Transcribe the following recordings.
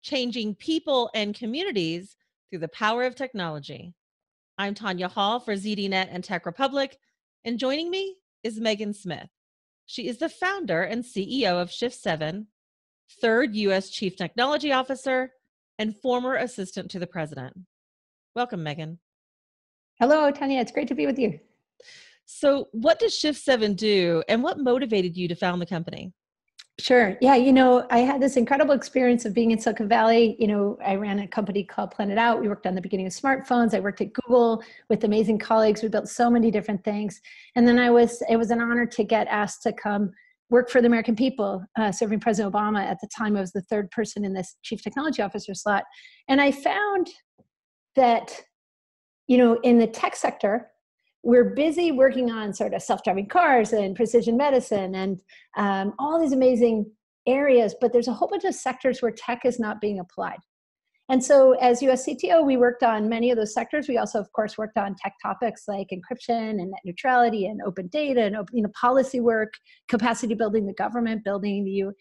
changing people and communities through the power of technology. I'm Tonya Hall for ZDNet and Tech Republic, and joining me is Megan Smith. She is the founder and CEO of Shift7, third U.S. Chief Technology Officer, and former assistant to the president. Welcome, Megan. Hello, Tonya. It's great to be with you. So, what does Shift7 do, and what motivated you to found the company? Sure. Yeah, I had this incredible experience of being in Silicon Valley. I ran a company called Planet Out. We worked on the beginning of smartphones. I worked at Google with amazing colleagues. We built so many different things. And then it was an honor to get asked to come work for the American people, serving President Obama. At the time, I was the third person in this chief technology officer slot. And I found that, in the tech sector, we're busy working on sort of self-driving cars and precision medicine and all these amazing areas, but there's a whole bunch of sectors where tech is not being applied. And so as US CTO, we worked on many of those sectors. We also, of course, worked on tech topics like encryption and net neutrality and open data and policy work, capacity building the government, building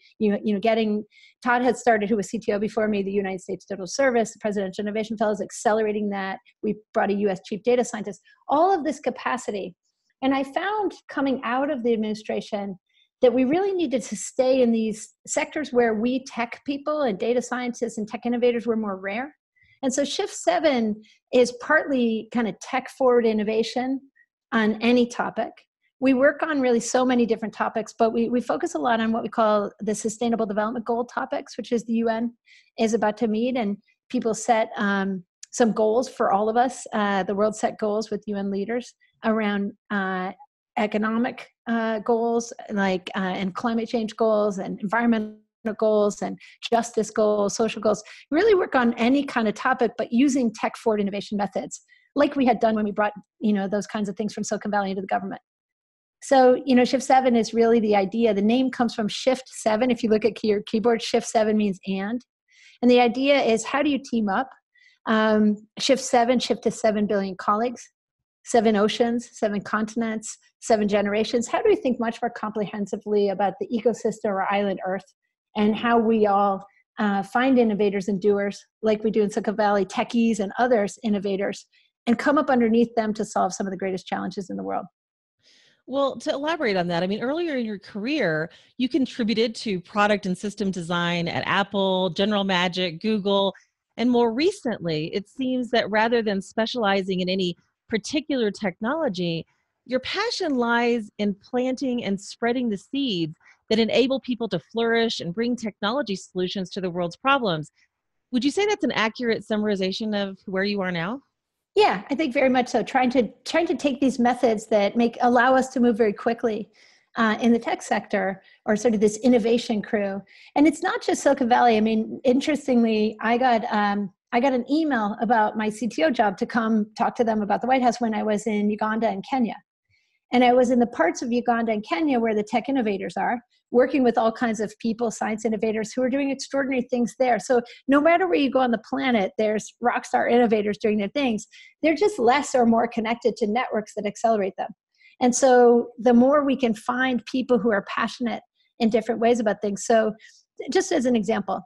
getting, Todd had started, who was CTO before me, the United States Digital Service, the Presidential Innovation Fellows, accelerating that. We brought a US chief data scientist, all of this capacity. And I found coming out of the administration that we really needed to stay in these sectors where we tech people and data scientists and tech innovators were more rare. And so Shift7 is partly kind of tech forward innovation on any topic. We work on really so many different topics, but we focus a lot on what we call the Sustainable Development Goal topics, which is the UN is about to meet, and people set some goals for all of us. The world set goals with UN leaders around economic goals, like and climate change goals and environmental goals and justice goals, social goals. Really work on any kind of topic, but using tech forward innovation methods, like we had done when we brought those kinds of things from Silicon Valley into the government. So Shift7 is really the idea. The name comes from Shift 7. If you look at your keyboard, Shift 7 means and the idea is, how do you team up? Shift to 7 billion colleagues. 7 oceans, 7 continents, 7 generations. How do we think much more comprehensively about the ecosystem or island Earth, and how we all find innovators and doers like we do in Silicon Valley, techies and others innovators, and come up underneath them to solve some of the greatest challenges in the world? Well, to elaborate on that, earlier in your career, you contributed to product and system design at Apple, General Magic, Google, and more recently, it seems that rather than specializing in any particular technology, your passion lies in planting and spreading the seeds that enable people to flourish and bring technology solutions to the world's problems. Would you say that's an accurate summarization of where you are now? Yeah, I think very much so. Trying to take these methods that allow us to move very quickly in the tech sector, or sort of this innovation crew. And it's not just Silicon Valley. Interestingly, I got an email about my CTO job to come talk to them about the White House when I was in Uganda and Kenya. And I was in the parts of Uganda and Kenya where the tech innovators are, working with all kinds of people, science innovators who are doing extraordinary things there. So no matter where you go on the planet, there's rock star innovators doing their things. They're just less or more connected to networks that accelerate them. And so the more we can find people who are passionate in different ways about things. So just as an example,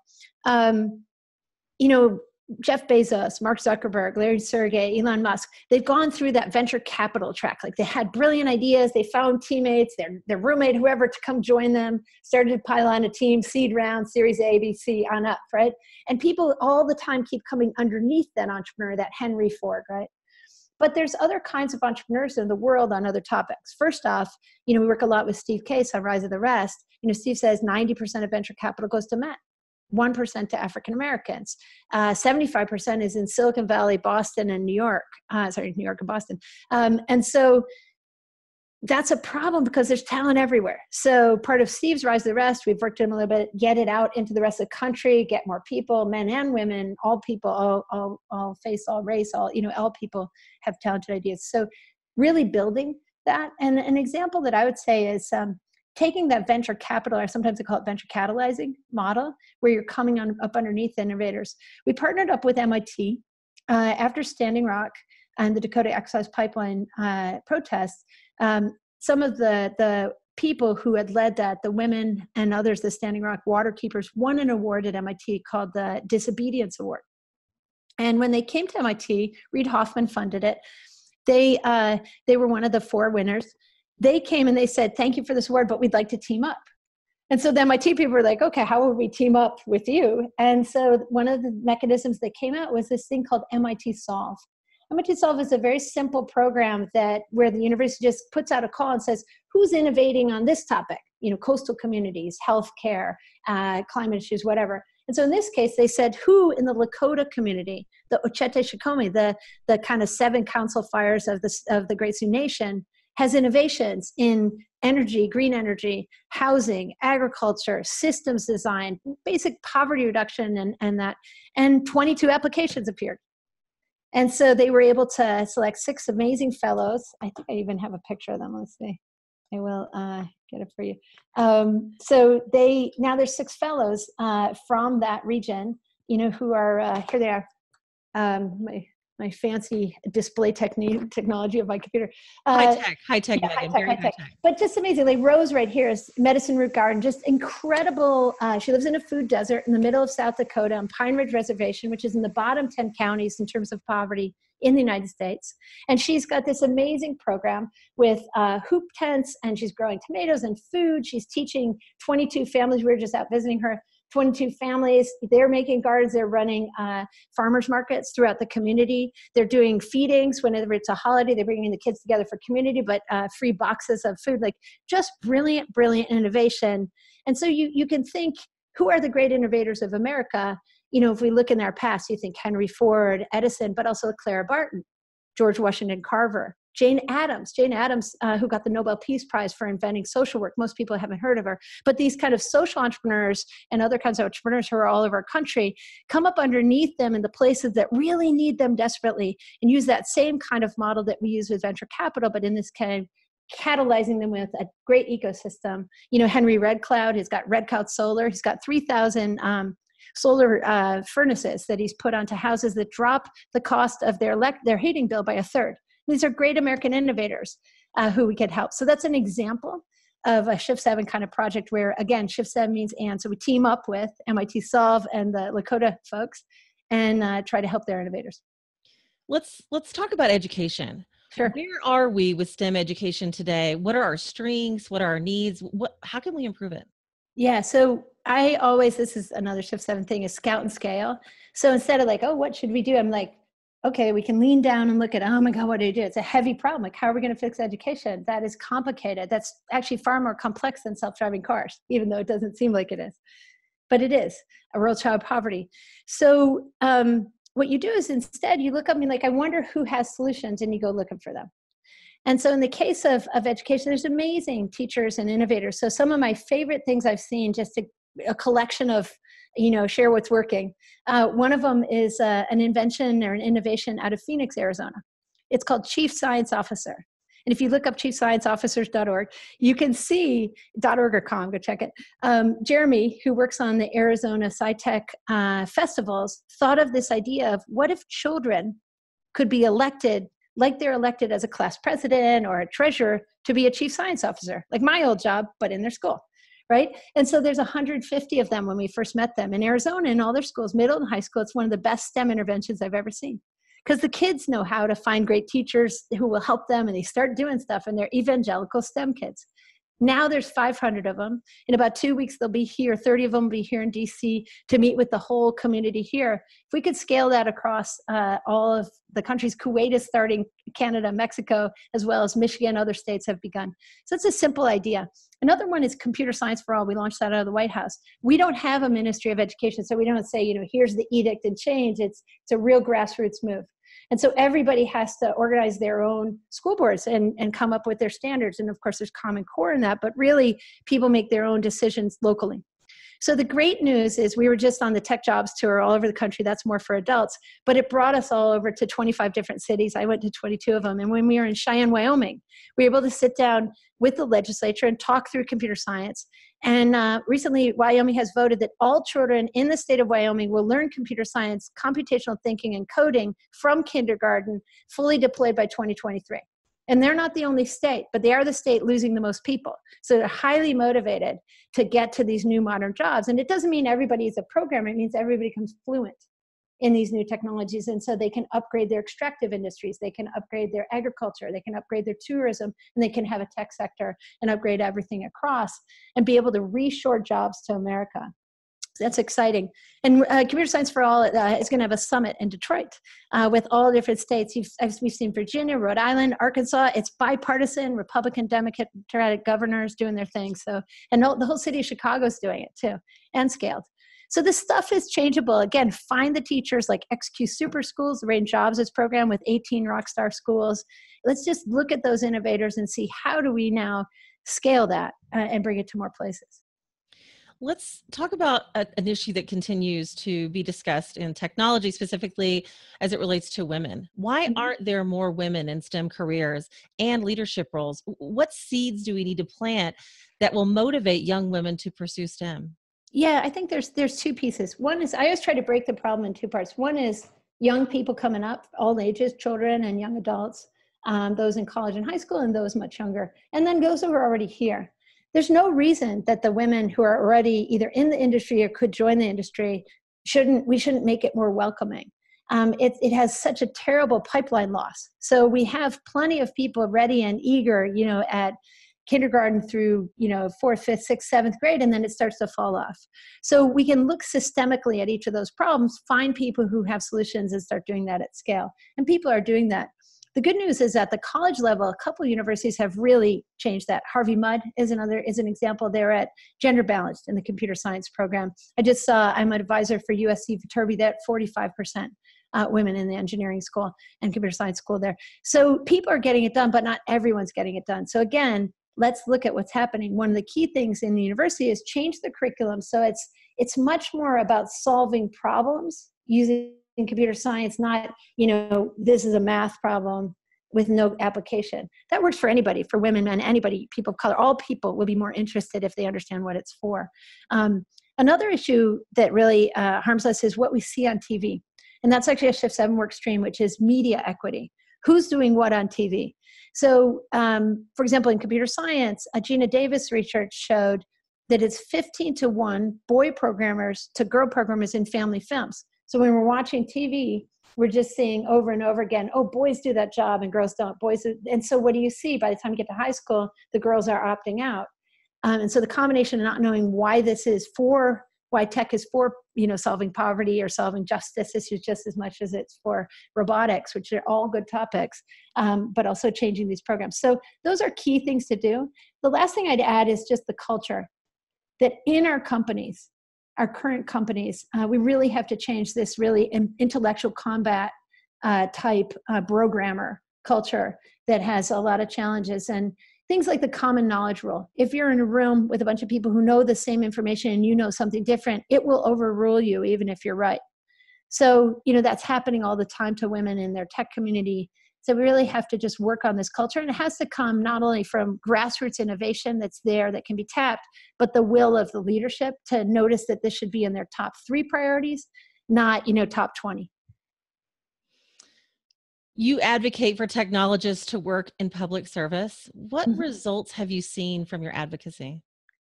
Jeff Bezos, Mark Zuckerberg, Larry Sergey, Elon Musk, they've gone through that venture capital track. Like, they had brilliant ideas, they found teammates, their roommate, whoever, to come join them, started to pile on a team, seed round, series A, B, C, on up, right? And people all the time keep coming underneath that entrepreneur, that Henry Ford, right? But there's other kinds of entrepreneurs in the world on other topics. First off, we work a lot with Steve Case on Rise of the Rest. Steve says 90% of venture capital goes to men. 1% to African Americans. 75% is in Silicon Valley, Boston, and New York. New York and Boston. And so that's a problem because there's talent everywhere. So part of Steve's Rise of the Rest, we've worked with him a little bit, get it out into the rest of the country, get more people, men and women, all people, all face, all race, all people have talented ideas. So really building that. And an example that I would say is taking that venture capital, or sometimes they call it venture catalyzing model, where you're coming up underneath innovators. We partnered up with MIT after Standing Rock and the Dakota Access Pipeline protests. Some of the people who had led that, the women and others, the Standing Rock water keepers, won an award at MIT called the Disobedience Award. And when they came to MIT, Reid Hoffman funded it. They were one of the 4 winners. They came and they said, thank you for this award, but we'd like to team up. And so the MIT people were like, okay, how would we team up with you? And so one of the mechanisms that came out was this thing called MIT Solve. MIT Solve is a very simple program where the university just puts out a call and says, who's innovating on this topic? Coastal communities, healthcare, climate issues, whatever. And so in this case, they said, who in the Lakota community, the Ochete Shikome, the kind of 7 council fires of the Great Sioux Nation, has innovations in energy, green energy, housing, agriculture, systems design, basic poverty reduction, and 22 applications appeared. And so they were able to select 6 amazing fellows. I think I even have a picture of them. Let's see. I will get it for you. So now there's 6 fellows from that region, who are, here they are, my fancy display technology of my computer. High tech, yeah, Megan, high tech. But just amazing. Like Rose right here is Medicine Root Garden, just incredible. She lives in a food desert in the middle of South Dakota on Pine Ridge Reservation, which is in the bottom 10 counties in terms of poverty in the United States. And she's got this amazing program with hoop tents, and she's growing tomatoes and food. She's teaching 22 families. We were just out visiting her. 22 families, they're making gardens, they're running farmers markets throughout the community. They're doing feedings whenever it's a holiday, they're bringing the kids together for community, but free boxes of food, like just brilliant innovation. And so you can think, who are the great innovators of America? If we look in our past, you think Henry Ford, Edison, but also Clara Barton, George Washington Carver, Jane Addams, who got the Nobel Peace Prize for inventing social work. Most people haven't heard of her, but these kind of social entrepreneurs and other kinds of entrepreneurs who are all over our country come up underneath them in the places that really need them desperately and use that same kind of model that we use with venture capital, but in this kind, catalyzing them with a great ecosystem. Henry Red Cloud has got Red Cloud Solar. He's got 3,000 solar furnaces that he's put onto houses that drop the cost of their heating bill by 1/3. These are great American innovators who we could help. So that's an example of a Shift 7 kind of project where, again, Shift 7 means and. So we team up with MIT Solve and the Lakota folks and try to help their innovators. Let's talk about education. Sure. Where are we with STEM education today? What are our strengths? What are our needs? How can we improve it? Yeah, so this is another Shift 7 thing, is scout and scale. So instead of like, oh, what should we do? I'm like, okay, we can lean down and look at, oh my God, what do you do? It's a heavy problem. Like, how are we going to fix education? That is complicated. That's actually far more complex than self-driving cars, even though it doesn't seem like it is. But it is a real child poverty. So what you do is instead you look up and like, I wonder who has solutions, and you go looking for them. And so in the case of education, there's amazing teachers and innovators. So some of my favorite things I've seen, just a collection of, share what's working. One of them is an invention or an innovation out of Phoenix, Arizona. It's called Chief Science Officer. And if you look up chiefscienceofficers.org, you can see .org or com, go check it. Jeremy, who works on the Arizona SciTech festivals, thought of this idea of what if children could be elected like they're elected as a class president or a treasurer to be a chief science officer, like my old job, but in their school, right? And so there's 150 of them when we first met them in Arizona in all their schools, middle and high school. It's one of the best STEM interventions I've ever seen, because the kids know how to find great teachers who will help them, and they start doing stuff, and they're evangelical STEM kids. Now there's 500 of them. In about 2 weeks, they'll be here. 30 of them will be here in DC to meet with the whole community here. If we could scale that across all of the countries, Kuwait is starting, Canada, Mexico, as well as Michigan, other states have begun. So it's a simple idea. Another one is Computer Science for All. We launched that out of the White House. We don't have a Ministry of Education, so we don't say, here's the edict and change. It's a real grassroots move. And so everybody has to organize their own school boards and come up with their standards. And of course, there's Common Core in that, but really people make their own decisions locally. So the great news is we were just on the Tech Jobs tour all over the country. That's more for adults, but it brought us all over to 25 different cities. I went to 22 of them. And when we were in Cheyenne, Wyoming, we were able to sit down with the legislature and talk through computer science. And recently, Wyoming has voted that all children in the state of Wyoming will learn computer science, computational thinking, and coding from kindergarten, fully deployed by 2023. And they're not the only state, but they are the state losing the most people. So they're highly motivated to get to these new modern jobs. And it doesn't mean everybody is a programmer. It means everybody becomes fluent in these new technologies. And so they can upgrade their extractive industries. They can upgrade their agriculture. They can upgrade their tourism, and they can have a tech sector and upgrade everything across and be able to reshore jobs to America. That's exciting. And Computer Science for All is going to have a summit in Detroit with all different states. We've seen Virginia, Rhode Island, Arkansas. It's bipartisan, Republican, Democratic governors doing their thing. So, and the whole city of Chicago is doing it too, and scaled. So this stuff is changeable. Again, find the teachers like XQ Super Schools, the Rain Jobs' program with 18 Rockstar schools. Let's just look at those innovators and see how do we now scale that and bring it to more places. Let's talk about an issue that continues to be discussed in technology, specifically as it relates to women. Why aren't there more women in STEM careers and leadership roles? What seeds do we need to plant that will motivate young women to pursue STEM? Yeah, I think there's two pieces. One is, I always try to break the problem in two parts. One is young people coming up, all ages, children and young adults, those in college and high school and those much younger, and then those who are already here. There's no reason that the women who are already either in the industry or could join the industry we shouldn't make it more welcoming. It has such a terrible pipeline loss. So we have plenty of people ready and eager, at kindergarten through, 4th, 5th, 6th, 7th grade, and then it starts to fall off. So we can look systemically at each of those problems, find people who have solutions and start doing that at scale. And people are doing that. The good news is at the college level, a couple of universities have really changed that. Harvey Mudd is an example. They're at gender balanced in the computer science program. I just saw, I'm an advisor for USC Viterbi, that 45% women in the engineering school and computer science school there. So people are getting it done, but not everyone's getting it done. So again, let's look at what's happening. One of the key things in the university is change the curriculum. So it's much more about solving problems using in computer science, not, this is a math problem with no application. That works for anybody, for women, men, anybody, people of color. All people will be more interested if they understand what it's for. Another issue that really harms us is what we see on TV. And that's actually a Shift 7 work stream, which is media equity. Who's doing what on TV? So, for example, in computer science, Gina Davis research showed that it's 15-1 boy programmers to girl programmers in family films. So when we're watching TV, we're just seeing over and over again, oh, boys do that job and girls don't. And so what do you see? By the time you get to high school, the girls are opting out. And so the combination of not knowing why tech is for, solving poverty or solving justice issues just as much as it's for robotics, which are all good topics, but also changing these programs. So those are key things to do. The last thing I'd add is just the culture that in our companies, our current companies, we really have to change this really intellectual combat type programmer culture that has a lot of challenges, and things like the common knowledge rule. If you're in a room with a bunch of people who know the same information and you know something different, it will overrule you even if you're right. So, that's happening all the time to women in their tech community. So we really have to just work on this culture, and it has to come not only from grassroots innovation that's there that can be tapped, but the will of the leadership to notice that this should be in their top 3 priorities, not, top 20. You advocate for technologists to work in public service. What results have you seen from your advocacy?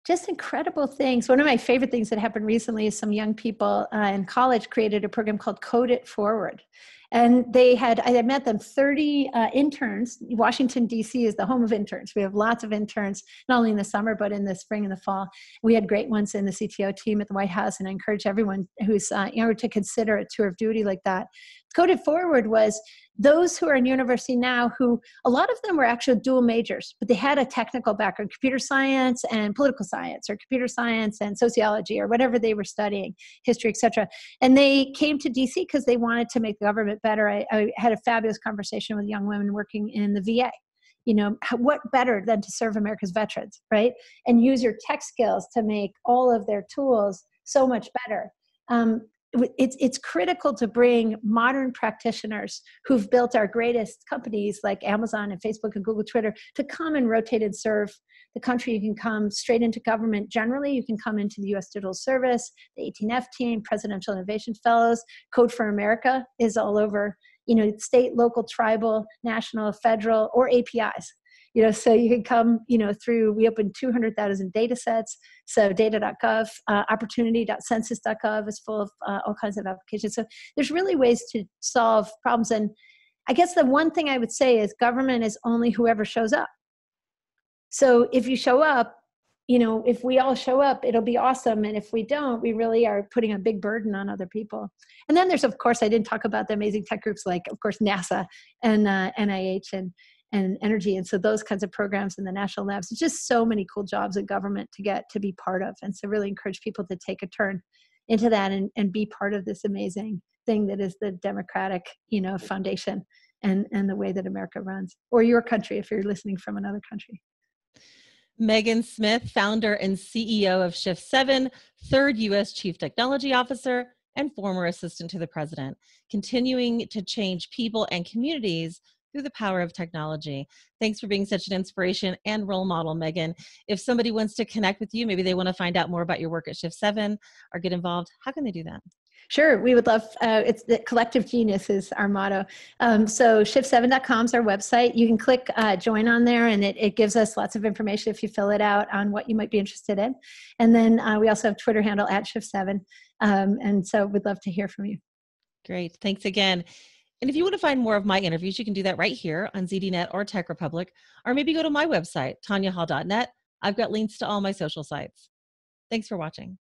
Just incredible things. One of my favorite things that happened recently is some young people in college created a program called Code It Forward. And I had met them, 30 interns. Washington, D.C. is the home of interns. We have lots of interns, not only in the summer, but in the spring and the fall. We had great ones in the CTO team at the White House, and I encourage everyone who's to consider a tour of duty like that. Code It Forward was those who are in university now who, a lot of them were actually dual majors, but they had a technical background, computer science and political science, or computer science and sociology, or whatever they were studying, history, etc. And they came to DC because they wanted to make the government better. I had a fabulous conversation with young women working in the VA. What better than to serve America's veterans, right? And use your tech skills to make all of their tools so much better. It's critical to bring modern practitioners who've built our greatest companies like Amazon and Facebook and Google, Twitter, to come and rotate and serve the country. You can come straight into government generally. You can come into the U.S. Digital Service, the 18F team, Presidential Innovation Fellows. Code for America is all over state, local, tribal, national, federal, or APIs. So you can come, through, we opened 200,000 data sets. So data.gov, opportunity.census.gov is full of all kinds of applications. So there's really ways to solve problems. And I guess the one thing I would say is government is only whoever shows up. So if you show up, if we all show up, it'll be awesome. And if we don't, we really are putting a big burden on other people. And then there's, of course, I didn't talk about the amazing tech groups like, of course, NASA and NIH and energy. And so those kinds of programs in the national labs, it's just so many cool jobs in government to get to be part of. And so really encourage people to take a turn into that and be part of this amazing thing that is the democratic, foundation and the way that America runs, or your country if you're listening from another country. Megan Smith, founder and CEO of Shift7, third U.S. Chief Technology Officer, and former assistant to the president, continuing to change people and communities through the power of technology. Thanks for being such an inspiration and role model, Megan. If somebody wants to connect with you, maybe they want to find out more about your work at Shift7 or get involved, how can they do that? Sure, we would love, it's the collective genius is our motto. So shift7.com is our website. You can click join on there and it gives us lots of information if you fill it out on what you might be interested in. And then we also have Twitter handle at shift7. And so we'd love to hear from you. Great, thanks again. And if you want to find more of my interviews, you can do that right here on ZDNet or Tech Republic, or maybe go to my website, tonyahall.net. I've got links to all my social sites. Thanks for watching.